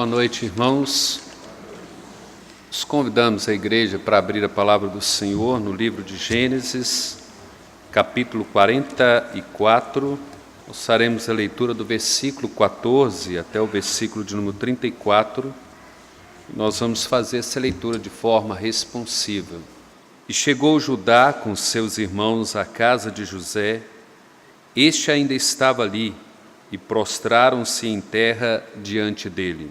Boa noite, irmãos. Os convidamos a igreja para abrir a palavra do Senhor no livro de Gênesis, capítulo 44. Nós faremos a leitura do versículo 14 até o versículo de número 34. Nós vamos fazer essa leitura de forma responsiva. E chegou Judá com seus irmãos à casa de José. Este ainda estava ali, e prostraram-se em terra diante dele.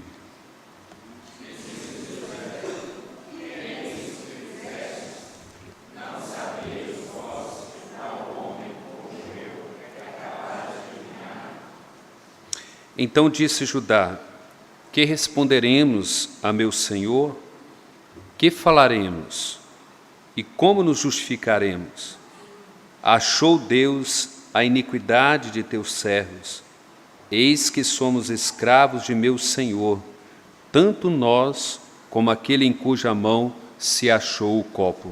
Então disse Judá: que responderemos a meu senhor? Que falaremos? E como nos justificaremos? Achou Deus a iniquidade de teus servos. Eis que somos escravos de meu senhor, tanto nós como aquele em cuja mão se achou o copo.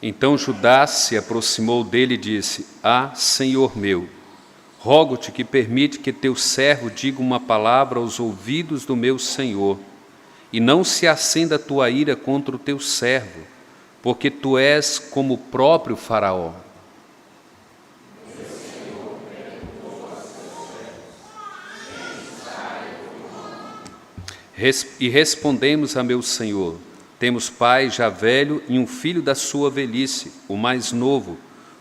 Então Judá se aproximou dele e disse: Ah, Senhor meu, rogo-te que permite que teu servo diga uma palavra aos ouvidos do meu senhor, e não se acenda a tua ira contra o teu servo, porque tu és como o próprio Faraó. E respondemos a meu senhor: temos pai já velho e um filho da sua velhice, o mais novo,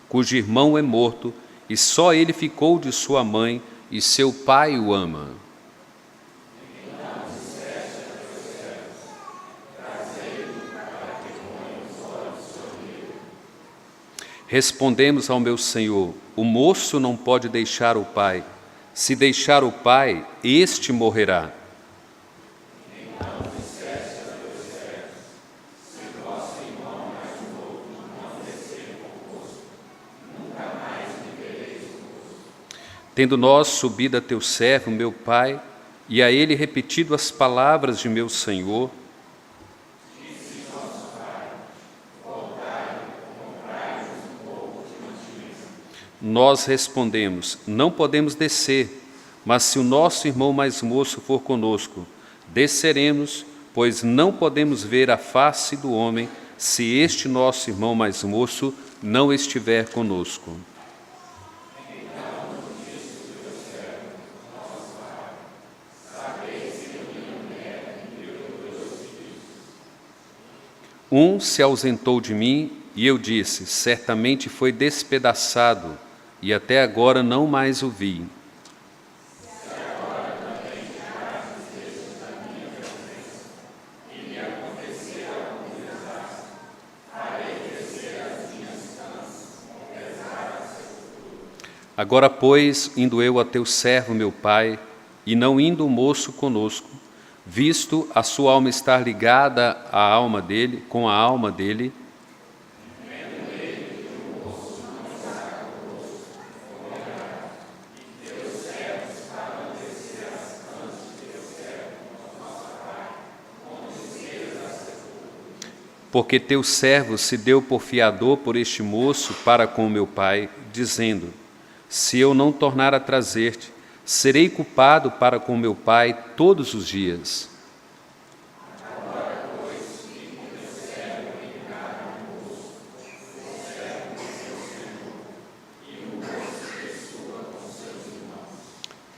cujo irmão é morto, e só ele ficou de sua mãe, e seu pai o ama. Respondemos ao meu senhor: o moço não pode deixar o pai. Se deixar o pai, este morrerá. Tendo nós subido a teu servo, meu pai, e a ele repetido as palavras de meu senhor, nós respondemos: não podemos descer, mas se o nosso irmão mais moço for conosco, desceremos, pois não podemos ver a face do homem se este nosso irmão mais moço não estiver conosco. Um se ausentou de mim, e eu disse: certamente foi despedaçado, e até agora não mais o vi. Agora, pois, indo eu a teu servo, meu pai, e não indo o moço conosco, visto a sua alma estar ligada à alma dele, com a alma dele, porque teu servo se deu por fiador por este moço para com o meu pai, dizendo: se eu não tornar a trazer-te, serei culpado para com meu pai todos os dias.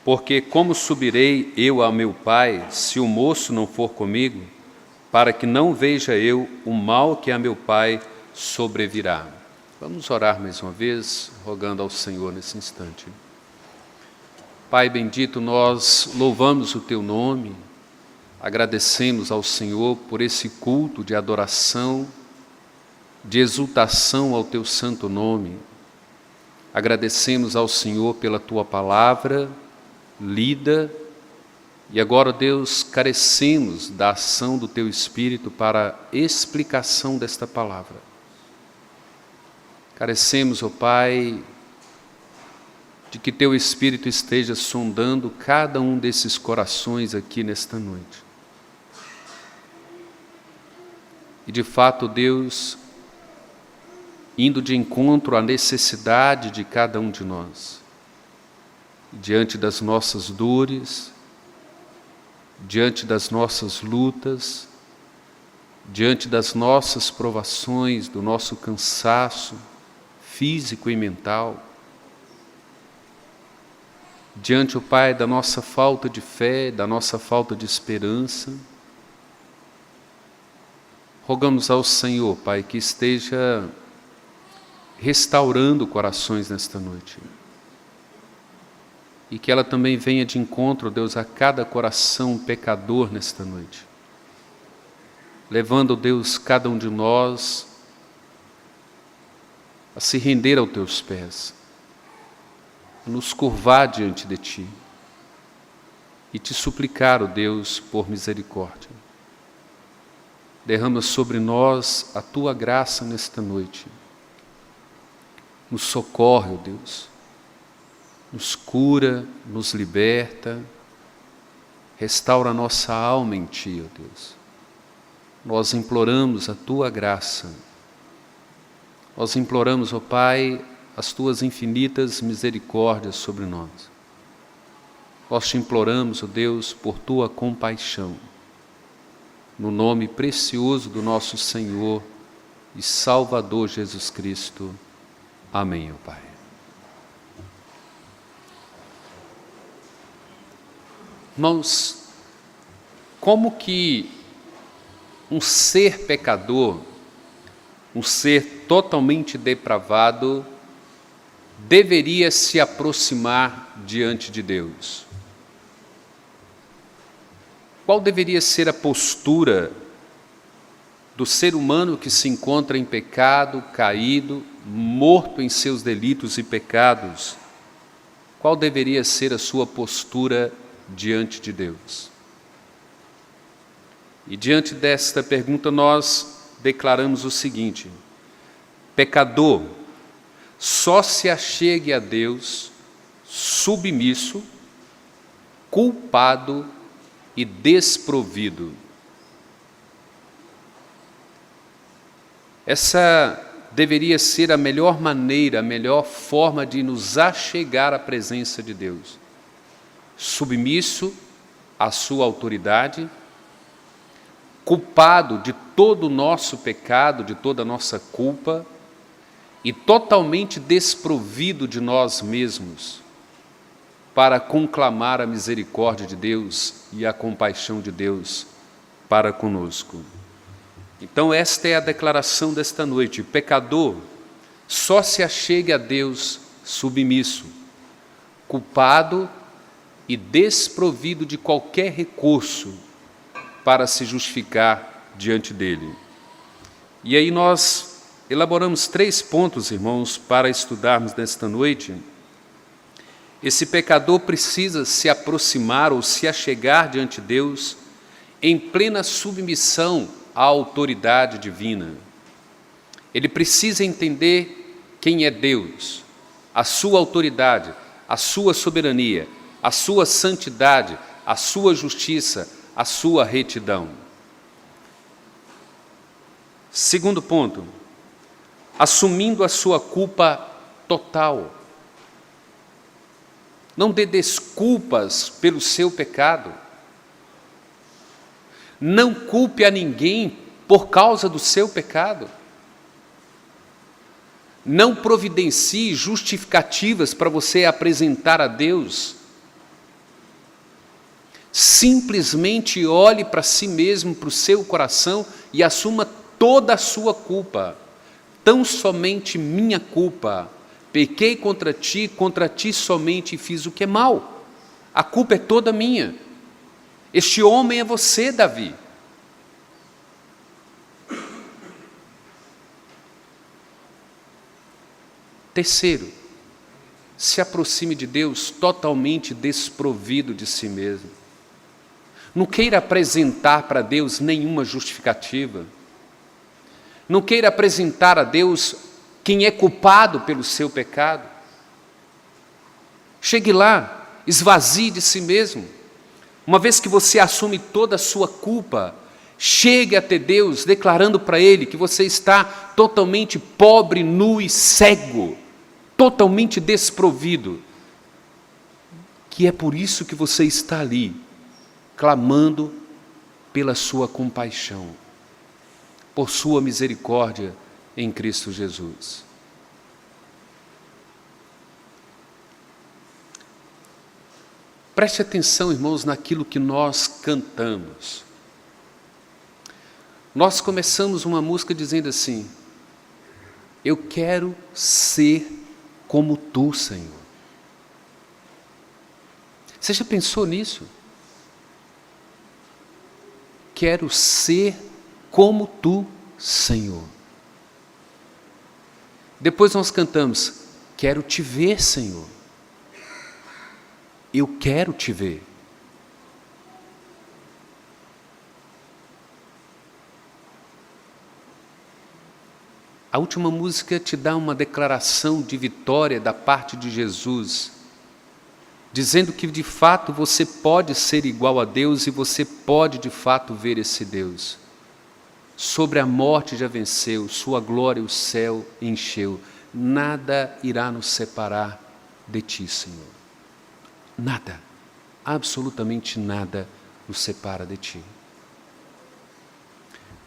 Porque como subirei eu a meu pai, se o moço não for comigo, para que não veja eu o mal que a meu pai sobrevirá? Vamos orar mais uma vez, rogando ao Senhor nesse instante. Pai bendito, nós louvamos o Teu nome, agradecemos ao Senhor por esse culto de adoração, de exultação ao Teu santo nome. Agradecemos ao Senhor pela Tua palavra lida, e agora, Deus, carecemos da ação do Teu Espírito para a explicação desta palavra. Carecemos, ó Pai, de que Teu Espírito esteja sondando cada um desses corações aqui nesta noite. E de fato, Deus, indo de encontro à necessidade de cada um de nós, diante das nossas dores, diante das nossas lutas, diante das nossas provações, do nosso cansaço físico e mental, diante, ó Pai, da nossa falta de fé, da nossa falta de esperança, rogamos ao Senhor, Pai, que esteja restaurando corações nesta noite. E que ela também venha de encontro, Deus, a cada coração pecador nesta noite. Levando, Deus, cada um de nós a se render aos Teus pés, a nos curvar diante de Ti e Te suplicar, ó Deus, por misericórdia. Derrama sobre nós a Tua graça nesta noite. Nos socorre, ó Deus. Nos cura, nos liberta, restaura a nossa alma em Ti, ó Deus. Nós imploramos a Tua graça. Nós imploramos, ó Pai, as Tuas infinitas misericórdias sobre nós. Nós Te imploramos, ó Deus, por Tua compaixão. No nome precioso do nosso Senhor e Salvador Jesus Cristo. Amém, ó Pai. Irmãos, como que um ser pecador, um ser totalmente depravado, deveria se aproximar diante de Deus? Qual deveria ser a postura do ser humano que se encontra em pecado, caído, morto em seus delitos e pecados? Qual deveria ser a sua postura diante de Deus? E diante desta pergunta nós declaramos o seguinte: pecador só se achegue a Deus submisso, culpado e desprovido. Essa deveria ser a melhor maneira, a melhor forma de nos achegar à presença de Deus. Submisso à sua autoridade, culpado de todo o nosso pecado, de toda a nossa culpa, e totalmente desprovido de nós mesmos, para conclamar a misericórdia de Deus e a compaixão de Deus para conosco. Então esta é a declaração desta noite: pecador só se achegue a Deus submisso, culpado e desprovido de qualquer recurso para se justificar diante dele. E aí nós elaboramos 3 pontos, irmãos, para estudarmos nesta noite. Esse pecador precisa se aproximar ou se achegar diante de Deus em plena submissão à autoridade divina. Ele precisa entender quem é Deus, a sua autoridade, a sua soberania, a sua santidade, a sua justiça, a sua retidão. Segundo ponto, assumindo a sua culpa total. Não dê desculpas pelo seu pecado. Não culpe a ninguém por causa do seu pecado. Não providencie justificativas para você apresentar a Deus. Simplesmente olhe para si mesmo, para o seu coração e assuma toda a sua culpa. Tão somente minha culpa. Pequei contra ti somente fiz o que é mal. A culpa é toda minha. Este homem é você, Davi. Terceiro, se aproxime de Deus totalmente desprovido de si mesmo. Não queira apresentar para Deus nenhuma justificativa. Não queira apresentar a Deus quem é culpado pelo seu pecado. Chegue lá, esvazie de si mesmo. Uma vez que você assume toda a sua culpa, chegue até Deus, declarando para Ele que você está totalmente pobre, nu e cego, totalmente desprovido, que é por isso que você está ali, clamando pela sua compaixão, por sua misericórdia em Cristo Jesus. Preste atenção, irmãos, naquilo que nós cantamos. Nós começamos uma música dizendo assim: eu quero ser como tu, Senhor. Você já pensou nisso? Quero ser como tu, Senhor. Depois nós cantamos: quero te ver, Senhor. Eu quero te ver. A última música te dá uma declaração de vitória da parte de Jesus, dizendo que de fato você pode ser igual a Deus e você pode de fato ver esse Deus. Sobre a morte já venceu, sua glória o céu encheu. Nada irá nos separar de ti, Senhor. Nada, absolutamente nada nos separa de ti.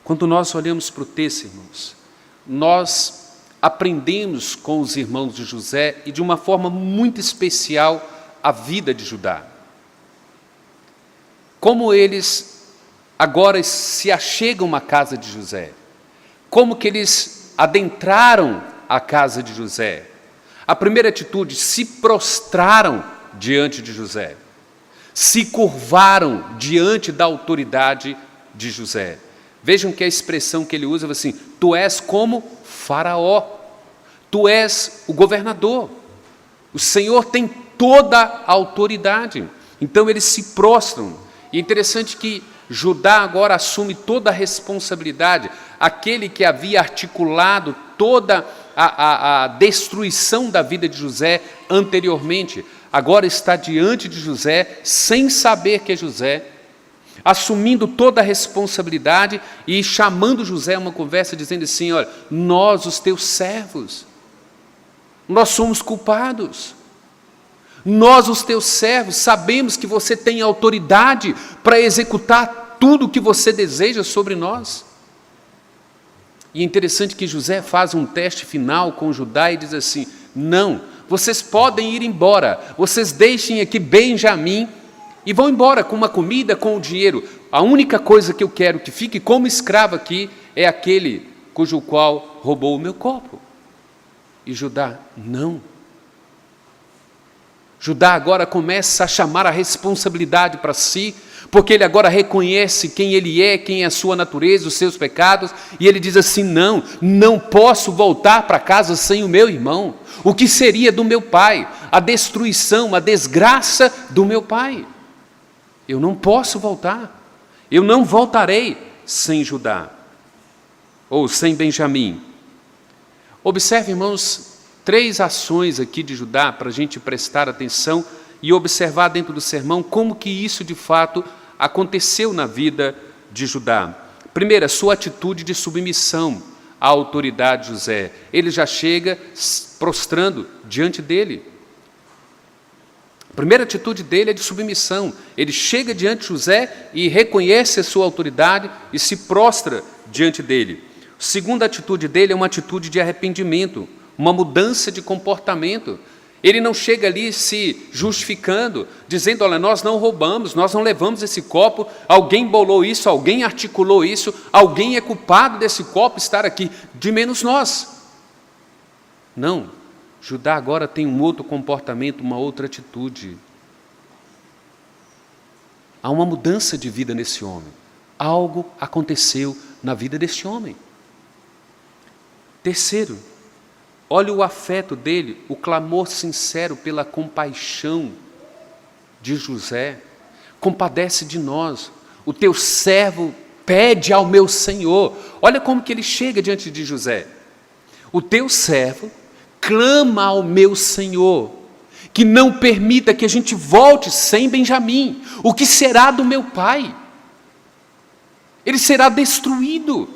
Quando nós olhamos para o texto, irmãos, nós aprendemos com os irmãos de José e de uma forma muito especial a vida de Judá. Como eles agora se achegam à casa de José, como que eles adentraram a casa de José. A primeira atitude, se prostraram diante de José, se curvaram diante da autoridade de José. Vejam que a expressão que ele usa é assim: tu és como Faraó, tu és o governador, o Senhor tem toda a autoridade. Então eles se prostram. E é interessante que Judá agora assume toda a responsabilidade. Aquele que havia articulado toda a destruição da vida de José anteriormente, agora está diante de José, sem saber que é José, assumindo toda a responsabilidade e chamando José a uma conversa, dizendo assim: olha, nós, os teus servos, nós somos culpados. Nós, os teus servos, sabemos que você tem autoridade para executar tudo o que você deseja sobre nós. E é interessante que José faz um teste final com Judá e diz assim: não, vocês podem ir embora, vocês deixem aqui Benjamim e vão embora com uma comida, com o dinheiro. A única coisa que eu quero que fique como escravo aqui é aquele cujo qual roubou o meu copo. E Judá, não. Judá agora começa a chamar a responsabilidade para si, porque ele agora reconhece quem ele é, quem é a sua natureza, os seus pecados, e ele diz assim: não, não posso voltar para casa sem o meu irmão. O que seria do meu pai? A destruição, a desgraça do meu pai. Eu não posso voltar, eu não voltarei sem Judá, ou sem Benjamim. Observe, irmãos, 3 ações aqui de Judá para a gente prestar atenção e observar dentro do sermão como que isso de fato aconteceu na vida de Judá. Primeiro, a sua atitude de submissão à autoridade de José. Ele já chega prostrando diante dele. A primeira atitude dele é de submissão. Ele chega diante de José e reconhece a sua autoridade e se prostra diante dele. A segunda atitude dele é uma atitude de arrependimento, uma mudança de comportamento. Ele não chega ali se justificando, dizendo: olha, nós não roubamos, nós não levamos esse copo, alguém bolou isso, alguém articulou isso, alguém é culpado desse copo estar aqui, de menos nós. Não, Judá agora tem um outro comportamento, uma outra atitude. Há uma mudança de vida nesse homem. Algo aconteceu na vida desse homem. Terceiro, olha o afeto dele, o clamor sincero pela compaixão de José. Compadece de nós, o teu servo pede ao meu Senhor. Olha como que ele chega diante de José. O teu servo clama ao meu Senhor. que não permita que a gente volte sem Benjamim. O que será do meu pai? Ele será destruído.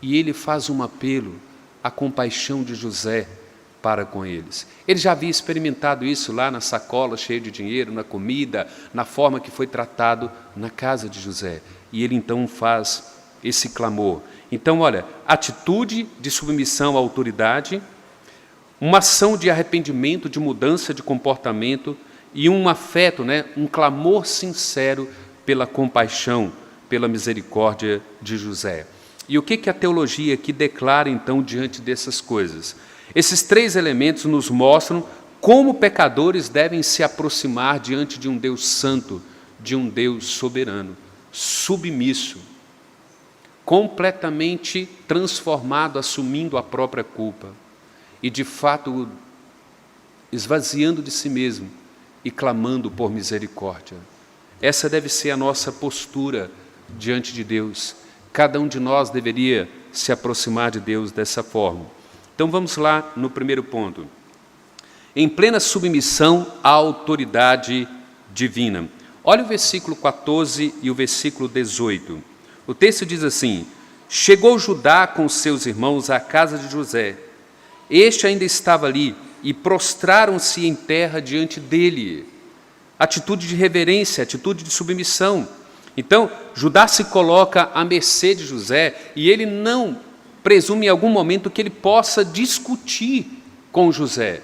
E ele faz um apelo à compaixão de José para com eles. Ele já havia experimentado isso lá na sacola cheia de dinheiro, na comida, na forma que foi tratado na casa de José. E ele então faz esse clamor. Então, olha, atitude de submissão à autoridade, uma ação de arrependimento, de mudança de comportamento e um afeto, um clamor sincero pela compaixão, pela misericórdia de José. E o que a teologia aqui declara, então, diante dessas coisas? Esses três elementos nos mostram como pecadores devem se aproximar diante de um Deus santo, de um Deus soberano, submisso, completamente transformado, assumindo a própria culpa e, de fato, esvaziando de si mesmo e clamando por misericórdia. Essa deve ser a nossa postura diante de Deus. Cada um de nós deveria se aproximar de Deus dessa forma. Então vamos lá no primeiro ponto. Em plena submissão à autoridade divina. Olha o versículo 14 e o versículo 18. O texto diz assim: chegou Judá com seus irmãos à casa de José. Este ainda estava ali e prostraram-se em terra diante dele. Atitude de reverência, atitude de submissão. Então, Judá se coloca à mercê de José e ele não presume em algum momento que ele possa discutir com José,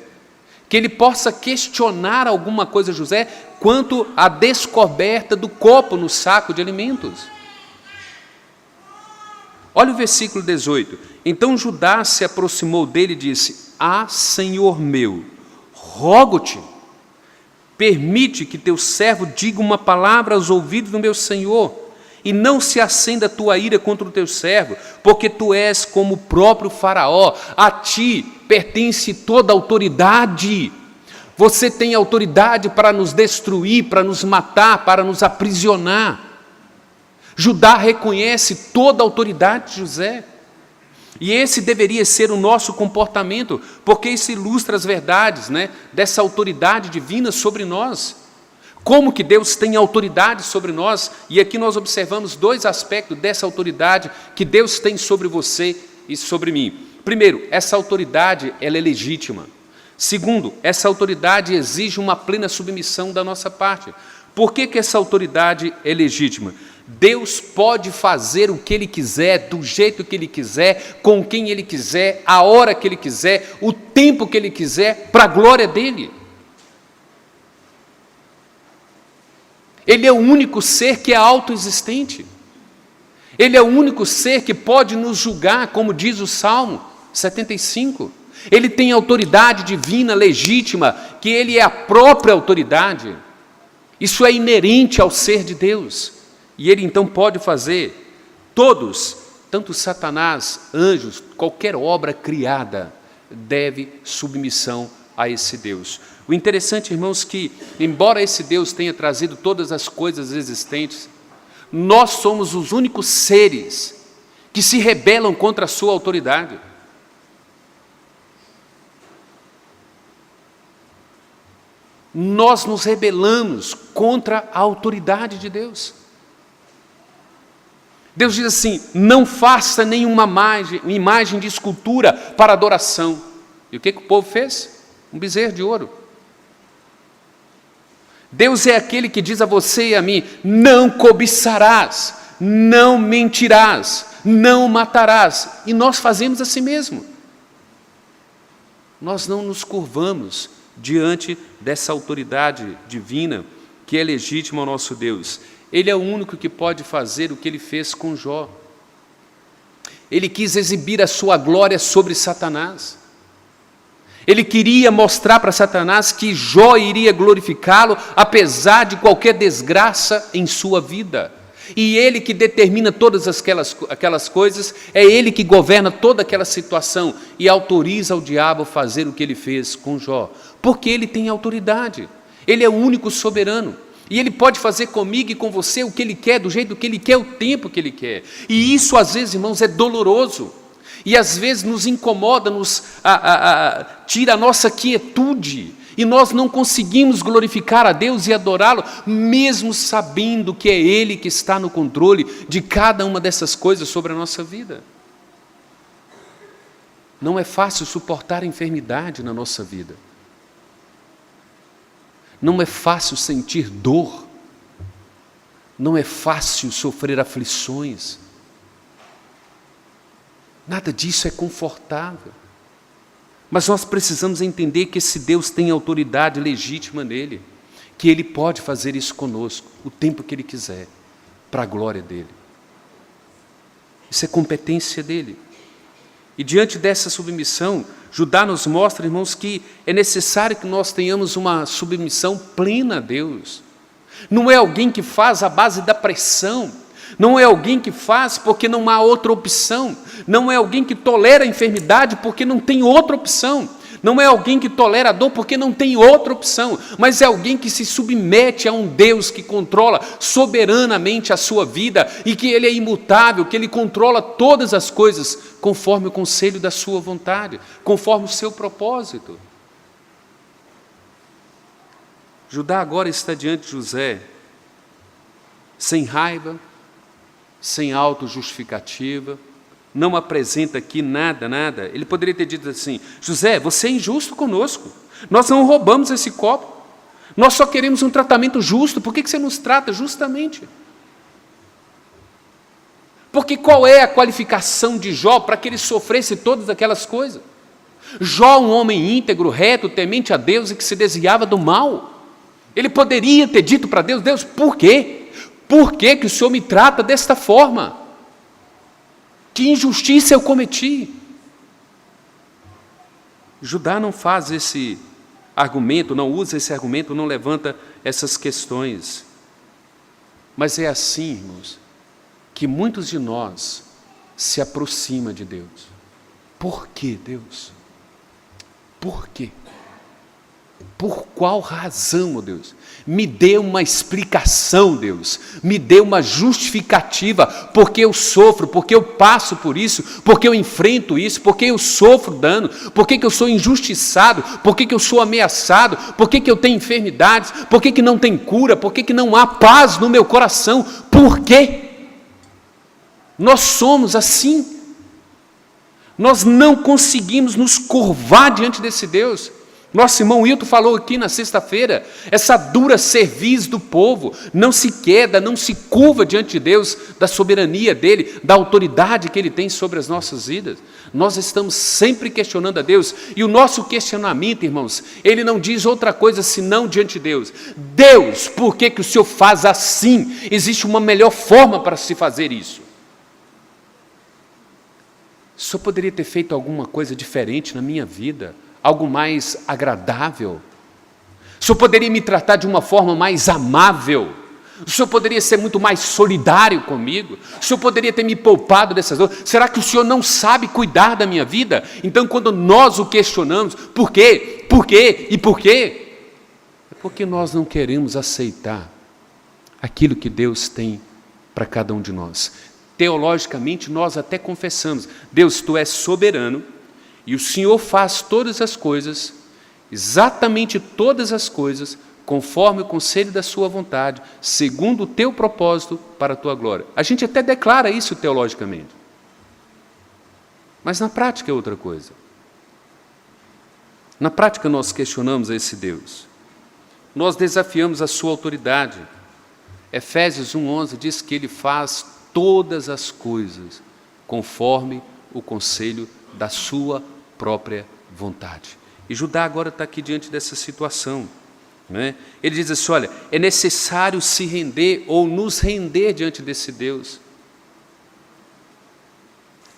que ele possa questionar alguma coisa a José quanto à descoberta do copo no saco de alimentos. Olha o versículo 18. Então Judá se aproximou dele e disse: Ah, Senhor meu, rogo-te, permite que teu servo diga uma palavra aos ouvidos do meu senhor, e não se acenda a tua ira contra o teu servo, porque tu és como o próprio Faraó, a ti pertence toda a autoridade. Você tem autoridade para nos destruir, para nos matar, para nos aprisionar. Judá reconhece toda a autoridade de José. E esse deveria ser o nosso comportamento, porque isso ilustra as verdades, dessa autoridade divina sobre nós. Como que Deus tem autoridade sobre nós, e aqui nós observamos dois aspectos dessa autoridade que Deus tem sobre você e sobre mim. Primeiro, essa autoridade ela é legítima. Segundo, essa autoridade exige uma plena submissão da nossa parte. Por que essa autoridade é legítima? Deus pode fazer o que Ele quiser, do jeito que Ele quiser, com quem Ele quiser, a hora que Ele quiser, o tempo que Ele quiser, para a glória dEle. Ele é o único ser que é autoexistente. Ele é o único ser que pode nos julgar, como diz o Salmo 75. Ele tem autoridade divina, legítima, que Ele é a própria autoridade. Isso é inerente ao ser de Deus. E Ele então pode fazer todos, tanto Satanás, anjos, qualquer obra criada, deve submissão a esse Deus. O interessante, irmãos, que embora esse Deus tenha trazido todas as coisas existentes, nós somos os únicos seres que se rebelam contra a sua autoridade. Nós nos rebelamos contra a autoridade de Deus. Deus diz assim: não faça nenhuma imagem de escultura para adoração. E o que o povo fez? Um bezerro de ouro. Deus é aquele que diz a você e a mim: não cobiçarás, não mentirás, não matarás. E nós fazemos assim mesmo. Nós não nos curvamos diante dessa autoridade divina que é legítima ao nosso Deus. Ele é o único que pode fazer o que Ele fez com Jó. Ele quis exibir a sua glória sobre Satanás. Ele queria mostrar para Satanás que Jó iria glorificá-lo, apesar de qualquer desgraça em sua vida. E Ele que determina todas aquelas coisas, é Ele que governa toda aquela situação e autoriza o diabo a fazer o que Ele fez com Jó. Porque Ele tem autoridade. Ele é o único soberano. E Ele pode fazer comigo e com você o que Ele quer, do jeito que Ele quer, o tempo que Ele quer. E isso, às vezes, irmãos, é doloroso. E às vezes nos incomoda, tira a nossa quietude, e nós não conseguimos glorificar a Deus e adorá-lo, mesmo sabendo que é Ele que está no controle de cada uma dessas coisas sobre a nossa vida. Não é fácil suportar a enfermidade na nossa vida. Não é fácil sentir dor. Não é fácil sofrer aflições. Nada disso é confortável. Mas nós precisamos entender que esse Deus tem autoridade legítima nele, que Ele pode fazer isso conosco, o tempo que Ele quiser, para a glória dEle. Isso é competência dEle. E diante dessa submissão, Judá nos mostra, irmãos, que é necessário que nós tenhamos uma submissão plena a Deus. Não é alguém que faz à base da pressão, não é alguém que faz porque não há outra opção, não é alguém que tolera a enfermidade porque não tem outra opção, não é alguém que tolera a dor porque não tem outra opção, mas é alguém que se submete a um Deus que controla soberanamente a sua vida e que Ele é imutável, que Ele controla todas as coisas conforme o conselho da sua vontade, conforme o seu propósito. Judá agora está diante de José, sem raiva, sem autojustificativa, não apresenta aqui nada. Ele poderia ter dito assim: José, você é injusto conosco, nós não roubamos esse copo, nós só queremos um tratamento justo, por que você nos trata justamente? Porque qual é a qualificação de Jó para que ele sofresse todas aquelas coisas? Jó, um homem íntegro, reto, temente a Deus e que se desviava do mal. Ele poderia ter dito para Deus: Deus, por quê? Por que que o Senhor me trata desta forma? Que injustiça eu cometi? Judá não faz esse argumento, não usa esse argumento, não levanta essas questões. Mas é assim, irmãos, que muitos de nós se aproximam de Deus. Por que, Deus? Por quê? Por qual razão, oh Deus? Me dê uma explicação, Deus. Me dê uma justificativa. Porque eu sofro, porque eu passo por isso, porque eu enfrento isso, porque eu sofro dano, porque eu sou injustiçado, porque eu sou ameaçado, porque eu tenho enfermidades, porque não tem cura, porque não há paz no meu coração. Por quê? Nós somos assim. Nós não conseguimos nos curvar diante desse Deus. Nosso irmão Hilton falou aqui na sexta-feira, essa dura cerviz do povo não se queda, não se curva diante de Deus, da soberania dEle, da autoridade que Ele tem sobre as nossas vidas. Nós estamos sempre questionando a Deus, e o nosso questionamento, irmãos, ele não diz outra coisa senão diante de Deus: Deus, por que o Senhor faz assim? Existe uma melhor forma para se fazer isso. O Senhor poderia ter feito alguma coisa diferente na minha vida, algo mais agradável. O Senhor poderia me tratar de uma forma mais amável. O Senhor poderia ser muito mais solidário comigo. O Senhor poderia ter me poupado dessas dores. Será que o Senhor não sabe cuidar da minha vida? Então, quando nós o questionamos, por quê? Por quê? E por quê? É porque nós não queremos aceitar aquilo que Deus tem para cada um de nós. Teologicamente, nós até confessamos: Deus, Tu és soberano, e o Senhor faz todas as coisas, exatamente todas as coisas, conforme o conselho da sua vontade, segundo o teu propósito para a tua glória. A gente até declara isso teologicamente. Mas na prática é outra coisa. Na prática nós questionamos a esse Deus. Nós desafiamos a sua autoridade. Efésios 1:11 diz que Ele faz todas as coisas conforme o conselho da sua própria vontade. E Judá agora está aqui diante dessa situação, né? Ele diz assim: olha, é necessário se render ou nos render diante desse Deus.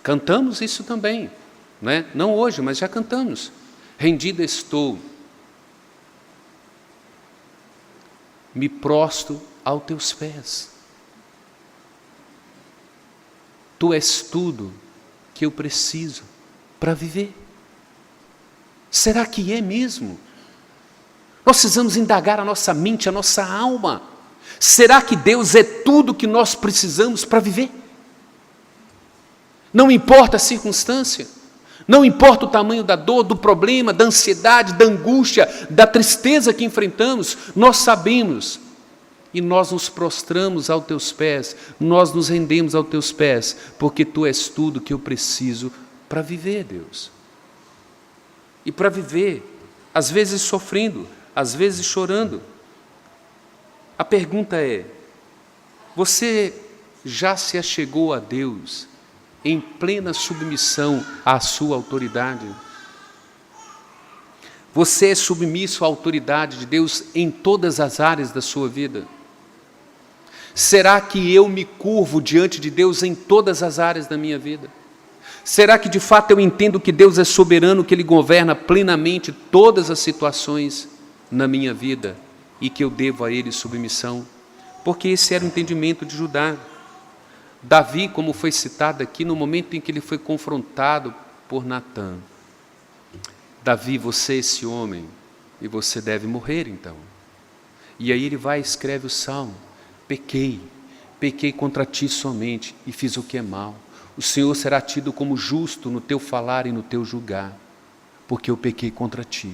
Cantamos isso também, né? Não hoje, mas já cantamos. Rendida estou, me prostro aos teus pés. Tu és tudo que eu preciso para viver. Será que é mesmo? Nós precisamos indagar a nossa mente, a nossa alma. Será que Deus é tudo que nós precisamos para viver? Não importa a circunstância, não importa o tamanho da dor, do problema, da ansiedade, da angústia, da tristeza que enfrentamos, nós sabemos e nós nos prostramos aos teus pés, nós nos rendemos aos teus pés, porque tu és tudo que eu preciso para viver, Deus. E para viver, às vezes sofrendo, às vezes chorando. A pergunta é: você já se achegou a Deus em plena submissão à sua autoridade? Você é submisso à autoridade de Deus em todas as áreas da sua vida? Será que eu me curvo diante de Deus em todas as áreas da minha vida? Será que de fato eu entendo que Deus é soberano, que Ele governa plenamente todas as situações na minha vida e que eu devo a Ele submissão? Porque esse era o entendimento de Judá. Davi, como foi citado aqui, no momento em que ele foi confrontado por Natã: Davi, você é esse homem e você deve morrer então. E aí ele vai e escreve o salmo: pequei contra ti somente e fiz o que é mal. O Senhor será tido como justo no teu falar e no teu julgar, porque eu pequei contra ti.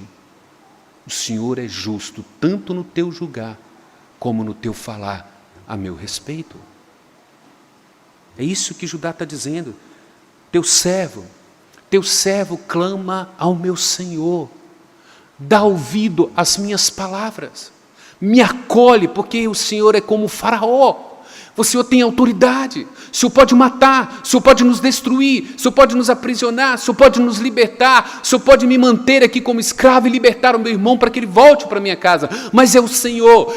O Senhor é justo tanto no teu julgar como no teu falar a meu respeito. É isso que Judá está dizendo. Teu servo clama ao meu Senhor, dá ouvido às minhas palavras, me acolhe, porque o Senhor é como o Faraó. O Senhor tem autoridade, o Senhor pode matar, o Senhor pode nos destruir, o Senhor pode nos aprisionar, o Senhor pode nos libertar, o Senhor pode me manter aqui como escravo e libertar o meu irmão para que ele volte para a minha casa, mas é o Senhor,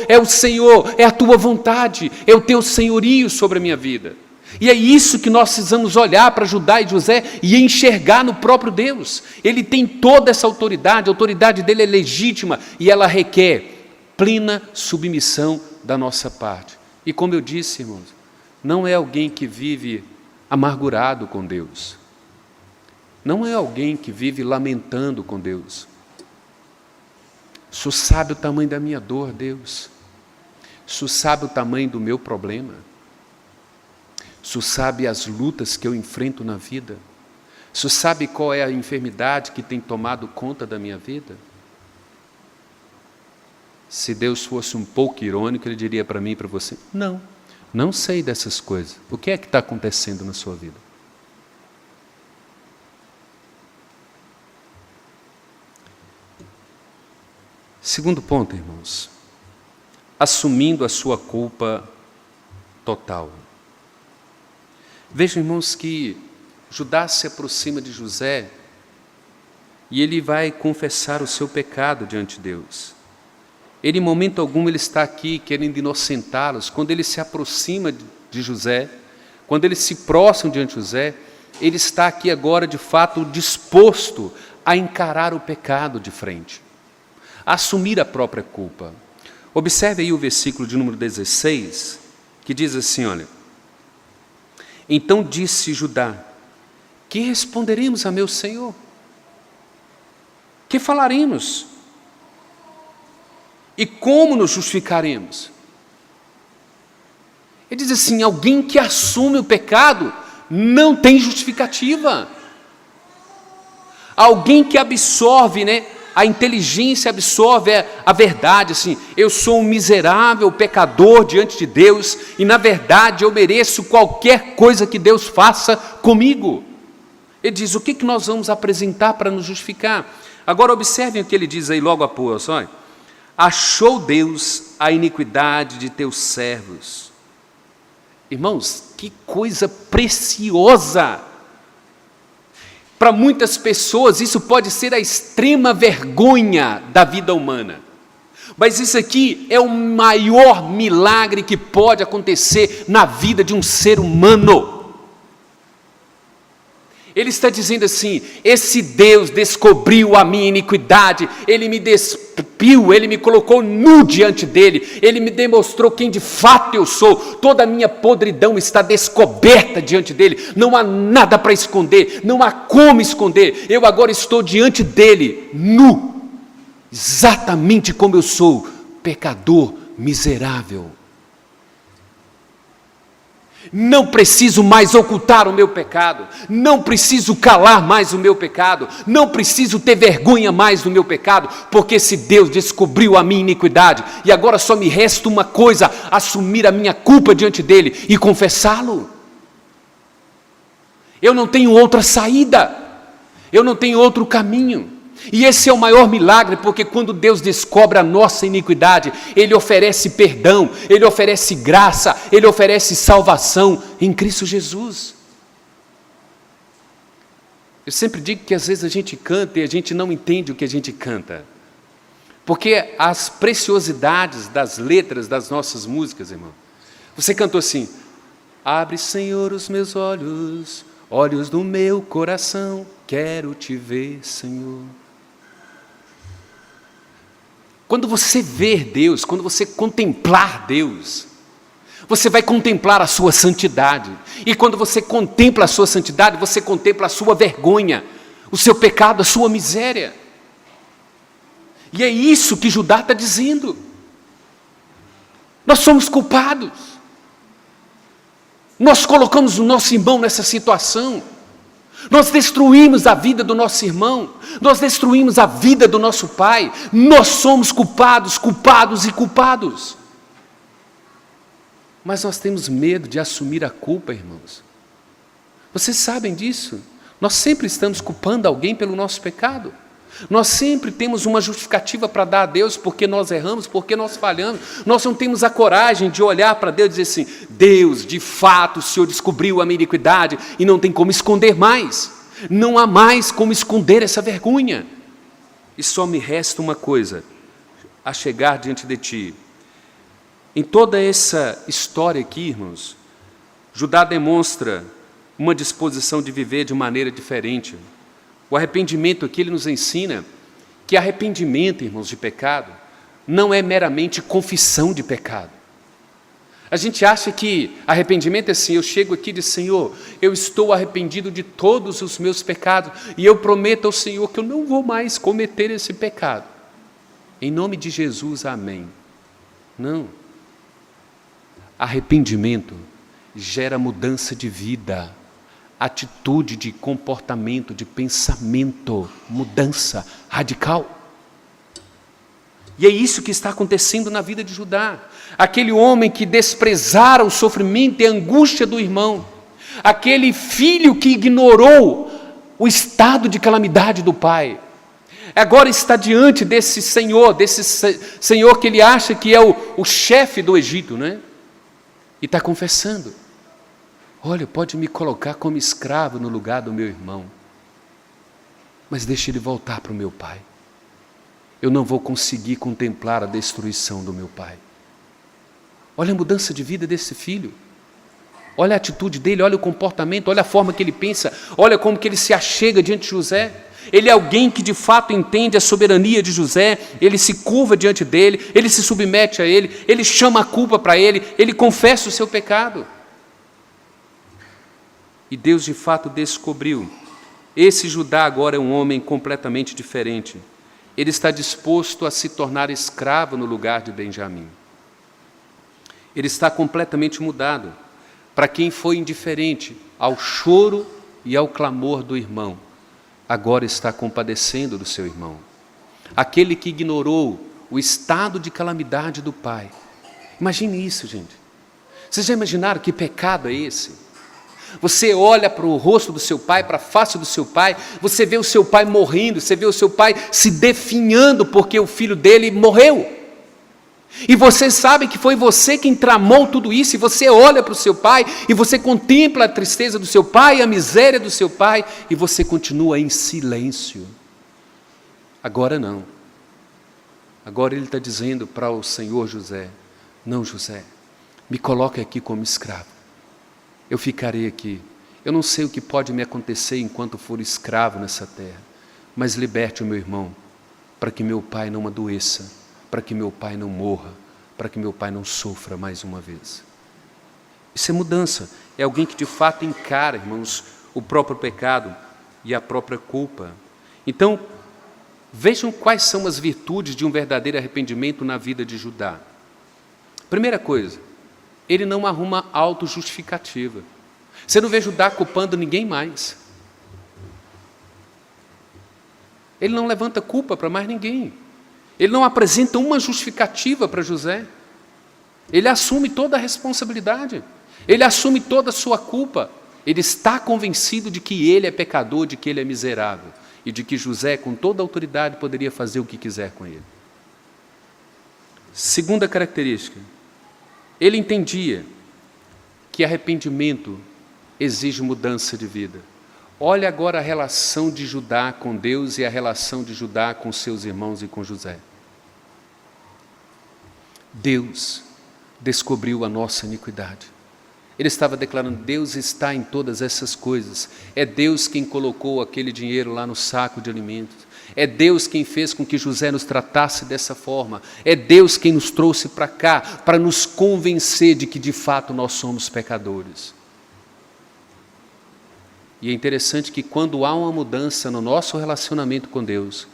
é a tua vontade, é o teu senhorio sobre a minha vida. E é isso que nós precisamos olhar para Judá e José e enxergar no próprio Deus. Ele tem toda essa autoridade, a autoridade dele é legítima e ela requer plena submissão da nossa parte. E como eu disse, irmãos, não é alguém que vive amargurado com Deus. Não é alguém que vive lamentando com Deus. O Senhor sabe o tamanho da minha dor, Deus. O Senhor sabe o tamanho do meu problema. O Senhor sabe as lutas que eu enfrento na vida. O Senhor sabe qual é a enfermidade que tem tomado conta da minha vida. Se Deus fosse um pouco irônico, Ele diria para mim e para você: não sei dessas coisas. O que é que está acontecendo na sua vida? Segundo ponto, irmãos, assumindo a sua culpa total. Vejam, irmãos, que Judá se aproxima de José e ele vai confessar o seu pecado diante de Deus. Ele, em momento algum, ele está aqui querendo inocentá-los. Quando ele se aproxima de José, quando ele se prostra diante de José, ele está aqui agora, de fato, disposto a encarar o pecado de frente, a assumir a própria culpa. Observe aí o versículo de número 16, que diz assim, olha: então disse Judá: que responderemos a meu Senhor? Que falaremos? E como nos justificaremos? Ele diz assim: alguém que assume o pecado não tem justificativa. Alguém que absorve, a inteligência absorve a verdade, assim: eu sou um miserável pecador diante de Deus e na verdade eu mereço qualquer coisa que Deus faça comigo. Ele diz: o que nós vamos apresentar para nos justificar? Agora observem o que ele diz aí logo após, olha: achou Deus a iniquidade de teus servos. Irmãos, que coisa preciosa! Para muitas pessoas isso pode ser a extrema vergonha da vida humana, mas isso aqui é o maior milagre que pode acontecer na vida de um ser humano. Ele está dizendo assim: esse Deus descobriu a minha iniquidade, Ele me despiu, Ele me colocou nu diante dEle, Ele me demonstrou quem de fato eu sou, toda a minha podridão está descoberta diante dEle, não há nada para esconder, não há como esconder, eu agora estou diante dEle, nu, exatamente como eu sou, pecador miserável. Não preciso mais ocultar o meu pecado, não preciso calar mais o meu pecado, não preciso ter vergonha mais do meu pecado, porque se Deus descobriu a minha iniquidade, e agora só me resta uma coisa: assumir a minha culpa diante dele e confessá-lo. Eu não tenho outra saída, eu não tenho outro caminho. E esse é o maior milagre, porque quando Deus descobre a nossa iniquidade, Ele oferece perdão, Ele oferece graça, Ele oferece salvação em Cristo Jesus. Eu sempre digo que às vezes a gente canta e a gente não entende o que a gente canta, porque as preciosidades das letras das nossas músicas, irmão. Você cantou assim: abre, Senhor, os meus olhos, olhos do meu coração, quero te ver, Senhor. Quando você ver Deus, quando você contemplar Deus, você vai contemplar a sua santidade. E quando você contempla a sua santidade, você contempla a sua vergonha, o seu pecado, a sua miséria. E é isso que Judá está dizendo. Nós somos culpados. Nós colocamos o nosso irmão nessa situação. Nós destruímos a vida do nosso irmão, nós destruímos a vida do nosso pai, nós somos culpados, culpados e culpados. Mas nós temos medo de assumir a culpa, irmãos. Vocês sabem disso? Nós sempre estamos culpando alguém pelo nosso pecado. Nós sempre temos uma justificativa para dar a Deus porque nós erramos, porque nós falhamos. Nós não temos a coragem de olhar para Deus e dizer assim: Deus, de fato, o Senhor descobriu a minha iniquidade e não tem como esconder mais. Não há mais como esconder essa vergonha. E só me resta uma coisa: a chegar diante de Ti. Em toda essa história aqui, irmãos, Judá demonstra uma disposição de viver de maneira diferente. O arrependimento aqui, ele nos ensina que arrependimento, irmãos, de pecado, não é meramente confissão de pecado. A gente acha que arrependimento é assim: eu chego aqui e digo: Senhor, eu estou arrependido de todos os meus pecados, e eu prometo ao Senhor que eu não vou mais cometer esse pecado. Em nome de Jesus, amém. Não. Arrependimento gera mudança de vida, atitude, de comportamento, de pensamento, mudança radical. E é isso que está acontecendo na vida de Judá. Aquele homem que desprezara o sofrimento e a angústia do irmão, aquele filho que ignorou o estado de calamidade do pai, agora está diante desse senhor que ele acha que é o chefe do Egito, né? E está confessando: olha, pode me colocar como escravo no lugar do meu irmão, mas deixe ele voltar para o meu pai. Eu não vou conseguir contemplar a destruição do meu pai. Olha a mudança de vida desse filho. Olha a atitude dele, olha o comportamento, olha a forma que ele pensa, olha como que ele se achega diante de José. Ele é alguém que de fato entende a soberania de José, ele se curva diante dele, ele se submete a ele chama a culpa para ele confessa o seu pecado. E Deus de fato descobriu. Esse Judá agora é um homem completamente diferente. Ele está disposto a se tornar escravo no lugar de Benjamim. Ele está completamente mudado. Para quem foi indiferente ao choro e ao clamor do irmão, agora está compadecendo do seu irmão. Aquele que ignorou o estado de calamidade do pai. Imagine isso, gente. Vocês já imaginaram que pecado é esse? Você olha para o rosto do seu pai, para a face do seu pai, você vê o seu pai morrendo, você vê o seu pai se definhando porque o filho dele morreu. E você sabe que foi você quem tramou tudo isso, e você olha para o seu pai, e você contempla a tristeza do seu pai, a miséria do seu pai, e você continua em silêncio. Agora não. Agora ele está dizendo para o Senhor José: não, José, me coloque aqui como escravo. Eu ficarei aqui. Eu não sei o que pode me acontecer enquanto for escravo nessa terra, mas liberte o meu irmão, para que meu pai não adoeça, para que meu pai não morra, para que meu pai não sofra mais uma vez. Isso é mudança. É alguém que de fato encara, irmãos, o próprio pecado e a própria culpa. Então, vejam quais são as virtudes de um verdadeiro arrependimento na vida de Judá. Primeira coisa, ele não arruma autojustificativa. Você não vê Judá culpando ninguém mais. Ele não levanta culpa para mais ninguém. Ele não apresenta uma justificativa para José. Ele assume toda a responsabilidade. Ele assume toda a sua culpa. Ele está convencido de que ele é pecador, de que ele é miserável. E de que José, com toda a autoridade, poderia fazer o que quiser com ele. Segunda característica. Ele entendia que arrependimento exige mudança de vida. Olha agora a relação de Judá com Deus e a relação de Judá com seus irmãos e com José. Deus descobriu a nossa iniquidade. Ele estava declarando: Deus está em todas essas coisas. É Deus quem colocou aquele dinheiro lá no saco de alimentos. É Deus quem fez com que José nos tratasse dessa forma. É Deus quem nos trouxe para cá, para nos convencer de que de fato nós somos pecadores. E é interessante que quando há uma mudança no nosso relacionamento com Deus,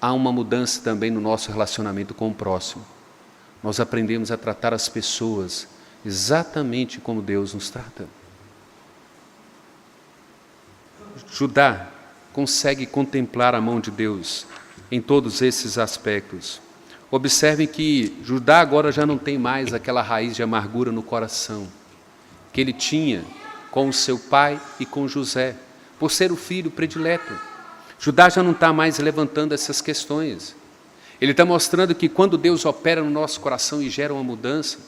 há uma mudança também no nosso relacionamento com o próximo. Nós aprendemos a tratar as pessoas exatamente como Deus nos trata. Judá consegue contemplar a mão de Deus em todos esses aspectos. Observem que Judá agora já não tem mais aquela raiz de amargura no coração que ele tinha com o seu pai e com José, por ser o filho predileto. Judá já não está mais levantando essas questões. Ele está mostrando que quando Deus opera no nosso coração e gera uma mudança,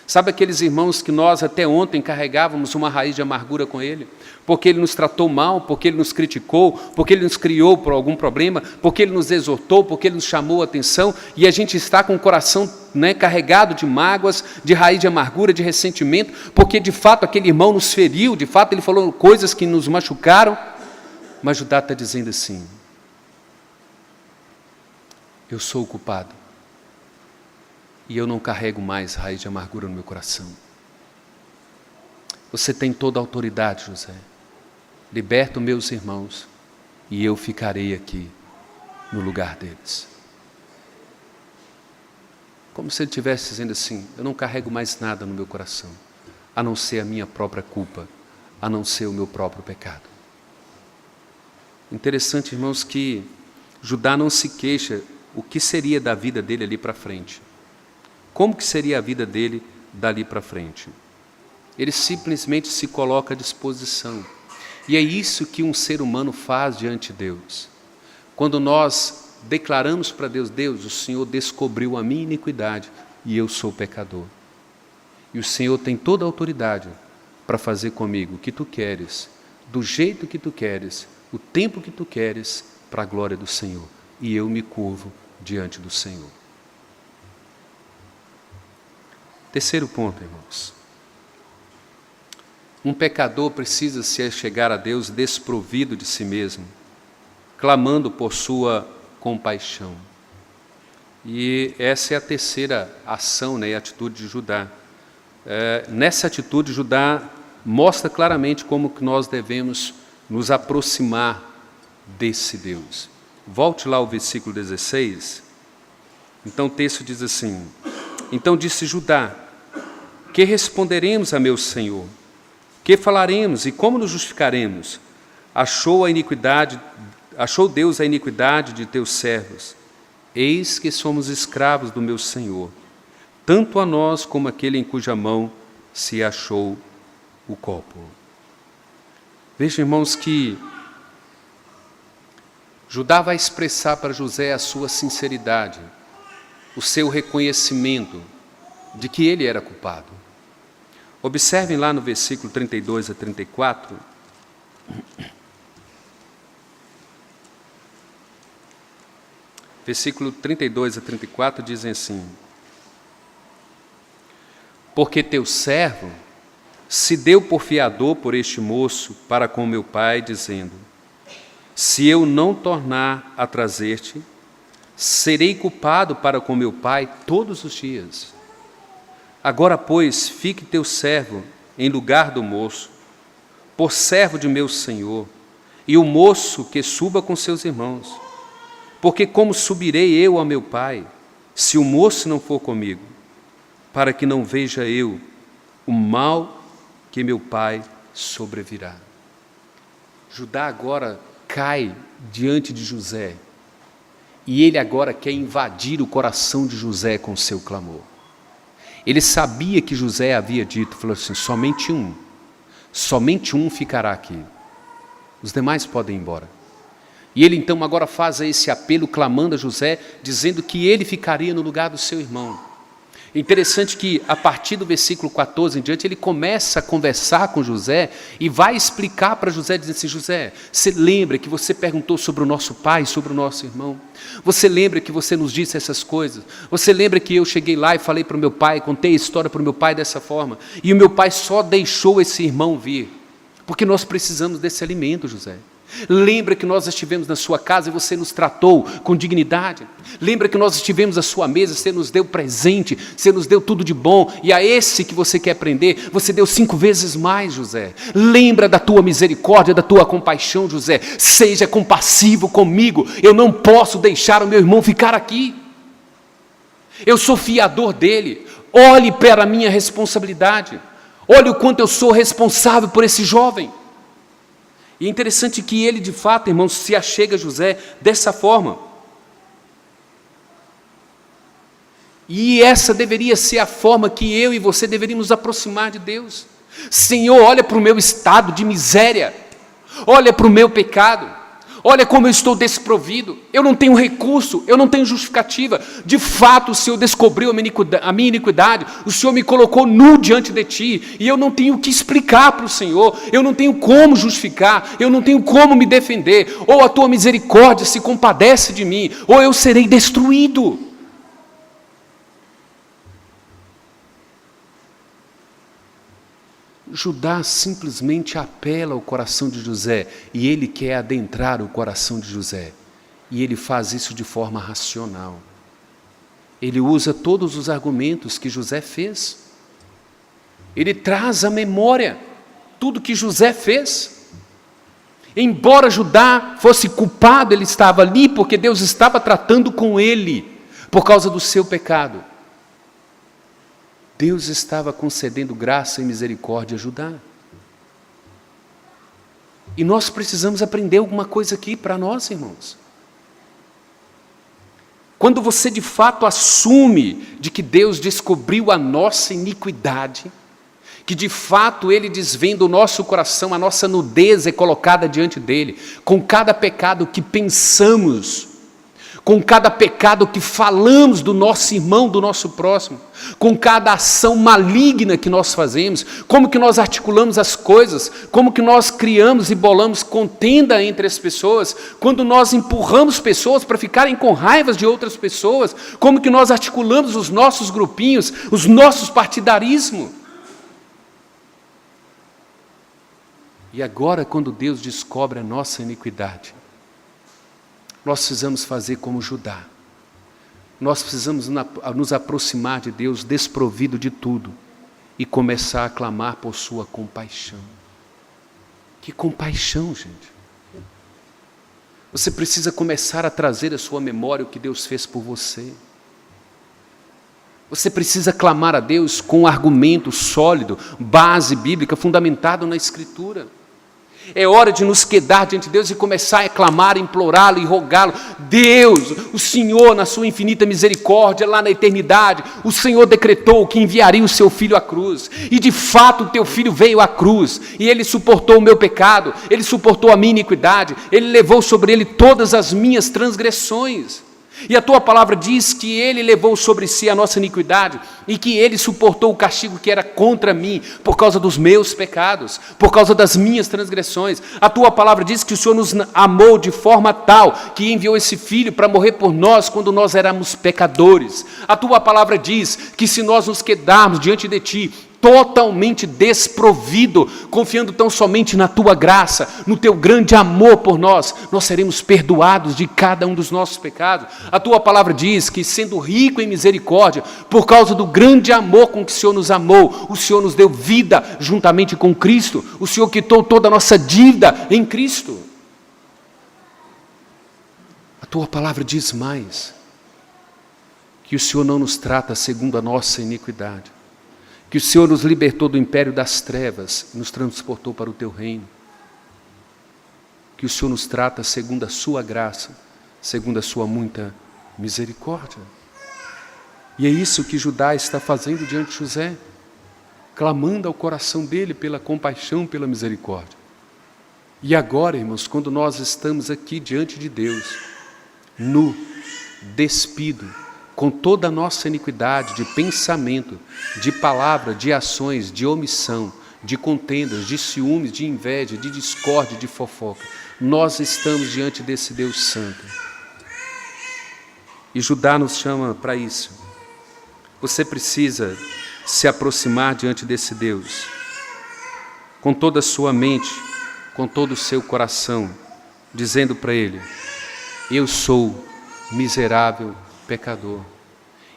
sabe aqueles irmãos que nós até ontem carregávamos uma raiz de amargura com ele? Porque ele nos tratou mal, porque ele nos criticou, porque ele nos criou por algum problema, porque ele nos exortou, porque ele nos chamou a atenção, e a gente está com o coração carregado de mágoas, de raiz de amargura, de ressentimento, porque de fato aquele irmão nos feriu, de fato ele falou coisas que nos machucaram. Mas Judá está dizendo assim: eu sou o culpado. E eu não carrego mais raiz de amargura no meu coração. Você tem toda a autoridade, José. Liberta os meus irmãos e eu ficarei aqui no lugar deles. Como se ele estivesse dizendo assim: eu não carrego mais nada no meu coração, a não ser a minha própria culpa, a não ser o meu próprio pecado. Interessante, irmãos, que Judá não se queixa o que seria da vida dele ali para frente. Como que seria a vida dele dali para frente? Ele simplesmente se coloca à disposição. E é isso que um ser humano faz diante de Deus. Quando nós declaramos para Deus: Deus, o Senhor descobriu a minha iniquidade e eu sou pecador. E o Senhor tem toda a autoridade para fazer comigo o que Tu queres, do jeito que Tu queres, o tempo que Tu queres, para a glória do Senhor. E eu me curvo diante do Senhor. Terceiro ponto, irmãos. Um pecador precisa se chegar a Deus desprovido de si mesmo, clamando por sua compaixão. E essa é a terceira ação, e atitude de Judá. Nessa atitude, Judá mostra claramente como que nós devemos nos aproximar desse Deus. Volte lá ao versículo 16. Então o texto diz assim: então disse Judá: que responderemos a meu Senhor? Que falaremos e como nos justificaremos? Achou Deus a iniquidade de teus servos. Eis que somos escravos do meu Senhor, tanto a nós como aquele em cuja mão se achou o copo. Vejam, irmãos, que Judá vai expressar para José a sua sinceridade, o seu reconhecimento de que ele era culpado. Observem lá no versículo 32 a 34. Versículo 32 a 34 dizem assim: porque teu servo se deu por fiador por este moço para com meu pai, dizendo: se eu não tornar a trazer-te, serei culpado para com meu pai todos os dias. Agora, pois, fique teu servo em lugar do moço, por servo de meu senhor, e o moço que suba com seus irmãos. Porque como subirei eu a meu pai, se o moço não for comigo, para que não veja eu o mal que meu pai sobrevirá. Judá agora cai diante de José, e ele agora quer invadir o coração de José com o seu clamor. Ele sabia que José havia dito, falou assim, somente um ficará aqui, os demais podem ir embora. E ele então agora faz esse apelo clamando a José, dizendo que ele ficaria no lugar do seu irmão. Interessante que a partir do versículo 14 em diante, ele começa a conversar com José e vai explicar para José, dizendo assim, José, você lembra que você perguntou sobre o nosso pai, sobre o nosso irmão? Você lembra que você nos disse essas coisas? Você lembra que eu cheguei lá e falei para o meu pai, contei a história para o meu pai dessa forma? E o meu pai só deixou esse irmão vir, porque nós precisamos desse alimento, José. Lembra que nós estivemos na sua casa e você nos tratou com dignidade? Lembra que nós estivemos à sua mesa, você nos deu presente, você nos deu tudo de bom, e a esse que você quer prender, você deu 5 vezes mais, José. Lembra da tua misericórdia, da tua compaixão, José. Seja compassivo comigo, eu não posso deixar o meu irmão ficar aqui. Eu sou fiador dele, olhe para a minha responsabilidade, olhe o quanto eu sou responsável por esse jovem. E é interessante que ele, de fato, irmãos, se achega a José dessa forma. E essa deveria ser a forma que eu e você deveríamos nos aproximar de Deus. Senhor, olha para o meu estado de miséria, olha para o meu pecado, olha como eu estou desprovido, eu não tenho recurso, eu não tenho justificativa. De fato, o Senhor descobriu a minha iniquidade, o Senhor me colocou nu diante de Ti, e eu não tenho o que explicar para o Senhor, eu não tenho como justificar, eu não tenho como me defender. Ou a Tua misericórdia se compadece de mim, ou eu serei destruído. Judá simplesmente apela ao coração de José, e ele quer adentrar o coração de José, e ele faz isso de forma racional. Ele usa todos os argumentos que José fez, ele traz à memória tudo que José fez. Embora Judá fosse culpado, ele estava ali porque Deus estava tratando com ele, por causa do seu pecado. Deus estava concedendo graça e misericórdia a Judá. E nós precisamos aprender alguma coisa aqui para nós, irmãos. Quando você de fato assume de que Deus descobriu a nossa iniquidade, que de fato Ele desvenda o nosso coração, a nossa nudez é colocada diante dEle, com cada pecado que pensamos, com cada pecado que falamos do nosso irmão, do nosso próximo, com cada ação maligna que nós fazemos, como que nós articulamos as coisas, como que nós criamos e bolamos contenda entre as pessoas, quando nós empurramos pessoas para ficarem com raivas de outras pessoas, como que nós articulamos os nossos grupinhos, os nossos partidarismos. E agora, quando Deus descobre a nossa iniquidade, nós precisamos fazer como Judá. Nós precisamos nos aproximar de Deus desprovido de tudo e começar a clamar por sua compaixão. Que compaixão, gente! Você precisa começar a trazer à sua memória o que Deus fez por você. Você precisa clamar a Deus com um argumento sólido, base bíblica, fundamentado na Escritura. É hora de nos quedar diante de Deus e começar a clamar, implorá-lo e rogá-lo. Deus, o Senhor, na sua infinita misericórdia, lá na eternidade, o Senhor decretou que enviaria o seu Filho à cruz. E de fato o teu Filho veio à cruz, e Ele suportou o meu pecado, Ele suportou a minha iniquidade, Ele levou sobre Ele todas as minhas transgressões. E a tua palavra diz que Ele levou sobre si a nossa iniquidade e que Ele suportou o castigo que era contra mim por causa dos meus pecados, por causa das minhas transgressões. A tua palavra diz que o Senhor nos amou de forma tal que enviou esse Filho para morrer por nós quando nós éramos pecadores. A tua palavra diz que se nós nos quedarmos diante de Ti, totalmente desprovido, confiando tão somente na Tua graça, no Teu grande amor por nós, nós seremos perdoados de cada um dos nossos pecados. A Tua palavra diz que, sendo rico em misericórdia, por causa do grande amor com que o Senhor nos amou, o Senhor nos deu vida juntamente com Cristo, o Senhor quitou toda a nossa dívida em Cristo. A Tua palavra diz mais, que o Senhor não nos trata segundo a nossa iniquidade, que que o Senhor nos libertou do império das trevas e nos transportou para o teu reino, que o Senhor nos trata segundo a sua graça, segundo a sua muita misericórdia. E é isso que Judá está fazendo diante de José, clamando ao coração dele pela compaixão, pela misericórdia. E agora, irmãos, quando nós estamos aqui diante de Deus, nu, despido, com toda a nossa iniquidade de pensamento, de palavra, de ações, de omissão, de contendas, de ciúmes, de inveja, de discórdia, de fofoca, nós estamos diante desse Deus Santo. E Judá nos chama para isso. Você precisa se aproximar diante desse Deus, com toda a sua mente, com todo o seu coração, dizendo para Ele: eu sou miserável pecador,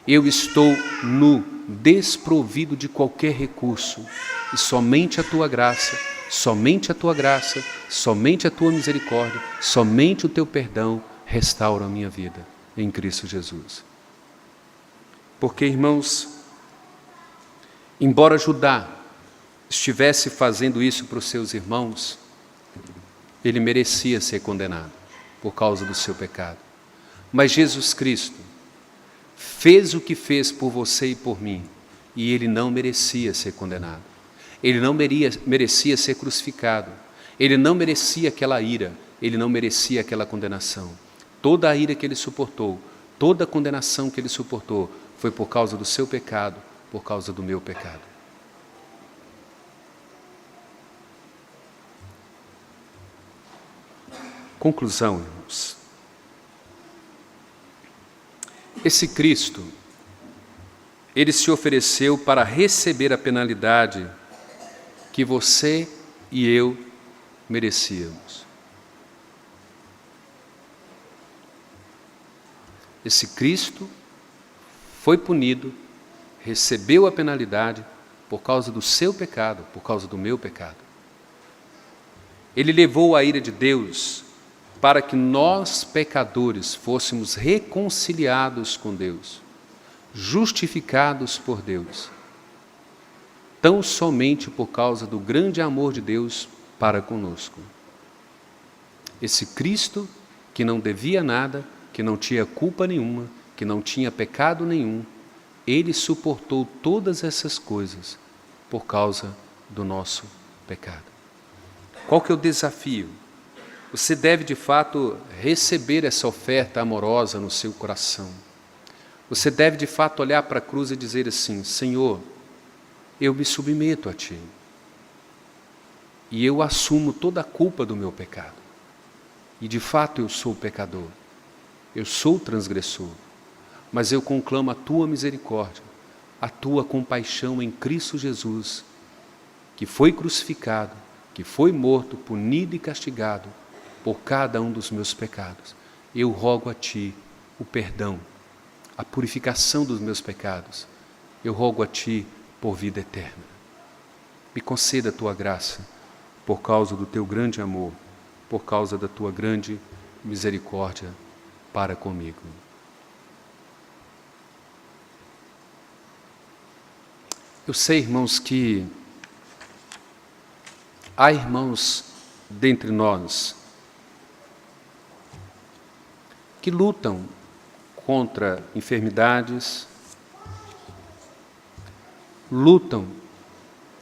eu estou nu, desprovido de qualquer recurso, e somente a Tua graça, somente a Tua graça, somente a Tua misericórdia, somente o Teu perdão restaura a minha vida em Cristo Jesus. Porque, irmãos, embora Judá estivesse fazendo isso para os seus irmãos, ele merecia ser condenado por causa do seu pecado. Mas Jesus Cristo fez o que fez por você e por mim, e ele não merecia ser condenado. Ele não merecia ser crucificado. Ele não merecia aquela ira, ele não merecia aquela condenação. Toda a ira que ele suportou, toda a condenação que ele suportou, foi por causa do seu pecado, por causa do meu pecado. Conclusão, irmãos. Esse Cristo, ele se ofereceu para receber a penalidade que você e eu merecíamos. Esse Cristo foi punido, recebeu a penalidade por causa do seu pecado, por causa do meu pecado. Ele levou a ira de Deus para que nós, pecadores, fôssemos reconciliados com Deus, justificados por Deus, tão somente por causa do grande amor de Deus para conosco. Esse Cristo, que não devia nada, que não tinha culpa nenhuma, que não tinha pecado nenhum, ele suportou todas essas coisas por causa do nosso pecado. Qual que é o desafio? Você deve, de fato, receber essa oferta amorosa no seu coração. Você deve, de fato, olhar para a cruz e dizer assim: Senhor, eu me submeto a Ti. E eu assumo toda a culpa do meu pecado. E, de fato, eu sou pecador. Eu sou transgressor. Mas eu conclamo a Tua misericórdia, a Tua compaixão em Cristo Jesus, que foi crucificado, que foi morto, punido e castigado por cada um dos meus pecados. Eu rogo a Ti o perdão, a purificação dos meus pecados. Eu rogo a Ti por vida eterna. Me conceda a Tua graça, por causa do Teu grande amor, por causa da Tua grande misericórdia para comigo. Eu sei, irmãos, que há irmãos dentre nós que lutam contra enfermidades, lutam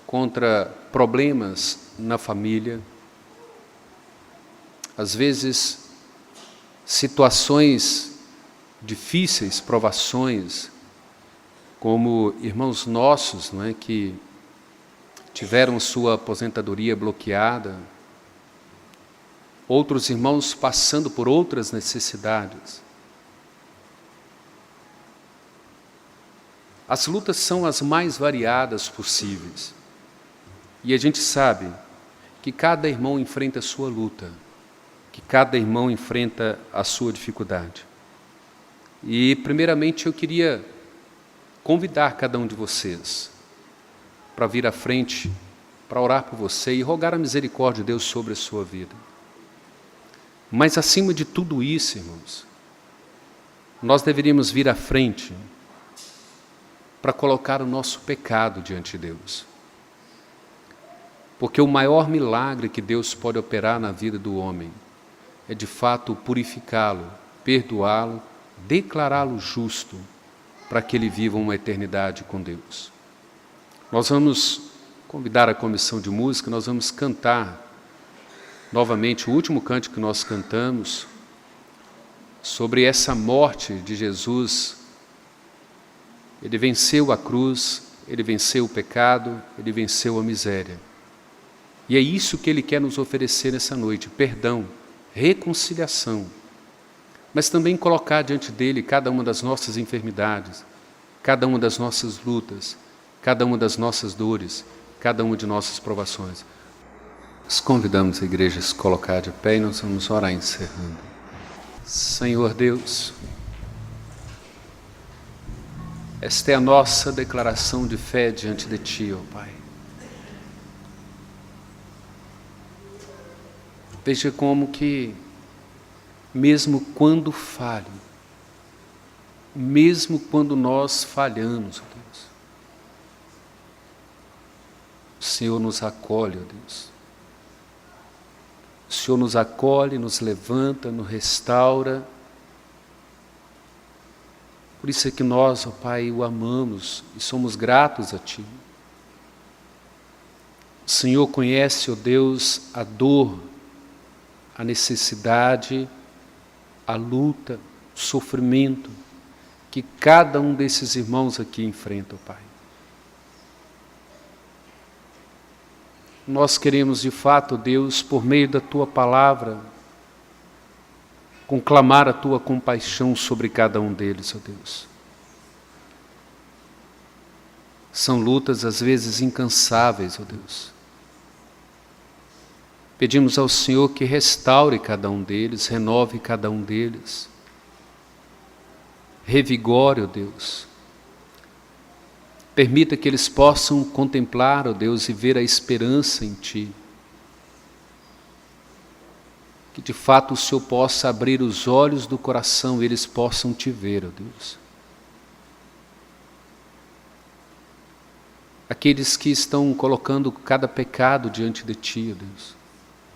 contra problemas na família, às vezes situações difíceis, provações, como irmãos nossos, não é, que tiveram sua aposentadoria bloqueada, outros irmãos passando por outras necessidades. As lutas são as mais variadas possíveis. E a gente sabe que cada irmão enfrenta a sua luta, que cada irmão enfrenta a sua dificuldade. E, primeiramente, eu queria convidar cada um de vocês para vir à frente, para orar por você e rogar a misericórdia de Deus sobre a sua vida. Mas, acima de tudo isso, irmãos, nós deveríamos vir à frente para colocar o nosso pecado diante de Deus. Porque o maior milagre que Deus pode operar na vida do homem é de fato purificá-lo, perdoá-lo, declará-lo justo, para que ele viva uma eternidade com Deus. Nós vamos convidar a comissão de música, nós vamos cantar novamente o último cântico que nós cantamos, sobre essa morte de Jesus. Ele venceu a cruz, ele venceu o pecado, ele venceu a miséria. E é isso que ele quer nos oferecer nessa noite: perdão, reconciliação, mas também colocar diante dele cada uma das nossas enfermidades, cada uma das nossas lutas, cada uma das nossas dores, cada uma de nossas provações. Nós convidamos a igreja a se colocar de pé e nós vamos orar encerrando. Senhor Deus, esta é a nossa declaração de fé diante de Ti, ó Pai. Veja como que, mesmo quando falho, mesmo quando nós falhamos, ó Deus, o Senhor nos acolhe, ó Deus. O Senhor nos acolhe, nos levanta, nos restaura. Por isso é que nós, ó Pai, o amamos e somos gratos a Ti. O Senhor conhece, ó Deus, a dor, a necessidade, a luta, o sofrimento que cada um desses irmãos aqui enfrenta, ó Pai. Nós queremos, de fato, Deus, por meio da Tua palavra, conclamar a Tua compaixão sobre cada um deles, ó Deus. São lutas, às vezes, incansáveis, ó Deus. Pedimos ao Senhor que restaure cada um deles, renove cada um deles. Revigore, ó Deus. Permita que eles possam contemplar, ó Deus, e ver a esperança em Ti. Que de fato o Senhor possa abrir os olhos do coração e eles possam Te ver, ó Deus. Aqueles que estão colocando cada pecado diante de Ti, ó Deus,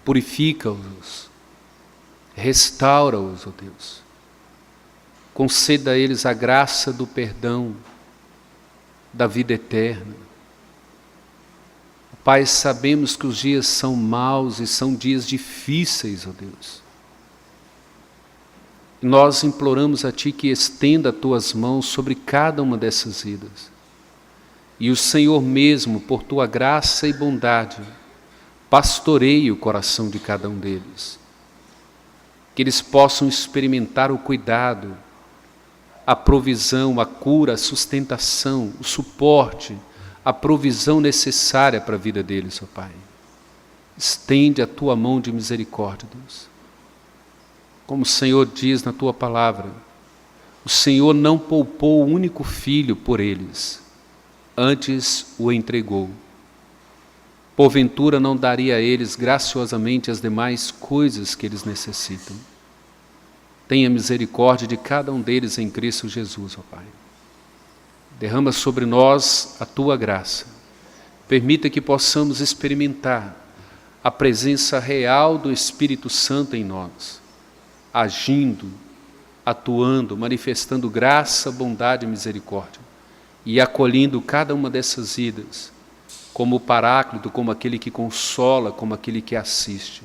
purifica-os, restaura-os, ó Deus. Conceda a eles a graça do perdão, da vida eterna. Pai, sabemos que os dias são maus e são dias difíceis, ó Deus. E nós imploramos a Ti que estenda as Tuas mãos sobre cada uma dessas vidas. E o Senhor mesmo, por Tua graça e bondade, pastoreie o coração de cada um deles. Que eles possam experimentar o cuidado, a provisão, a cura, a sustentação, o suporte, a provisão necessária para a vida deles, ó Pai. Estende a Tua mão de misericórdia, Deus. Como o Senhor diz na Tua palavra, o Senhor não poupou o único filho por eles, antes o entregou. Porventura não daria a eles graciosamente as demais coisas que eles necessitam. Tenha misericórdia de cada um deles em Cristo Jesus, ó Pai. Derrama sobre nós a Tua graça. Permita que possamos experimentar a presença real do Espírito Santo em nós, agindo, atuando, manifestando graça, bondade e misericórdia, e acolhendo cada uma dessas vidas, como o Paráclito, como aquele que consola, como aquele que assiste,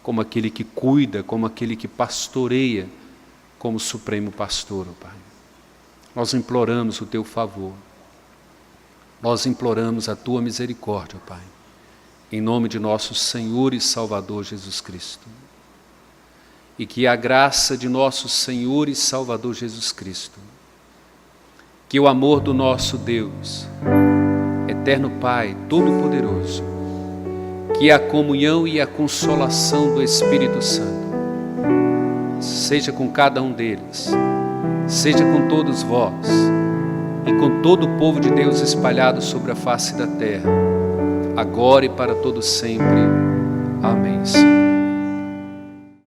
como aquele que cuida, como aquele que pastoreia, como Supremo Pastor, ó Pai. Nós imploramos o Teu favor, nós imploramos a Tua misericórdia, ó Pai, em nome de nosso Senhor e Salvador Jesus Cristo. E que a graça de nosso Senhor e Salvador Jesus Cristo, que o amor do nosso Deus, Eterno Pai, Todo-Poderoso, que a comunhão e a consolação do Espírito Santo seja com cada um deles, seja com todos vós e com todo o povo de Deus espalhado sobre a face da terra, agora e para todo sempre. Amém, Senhor.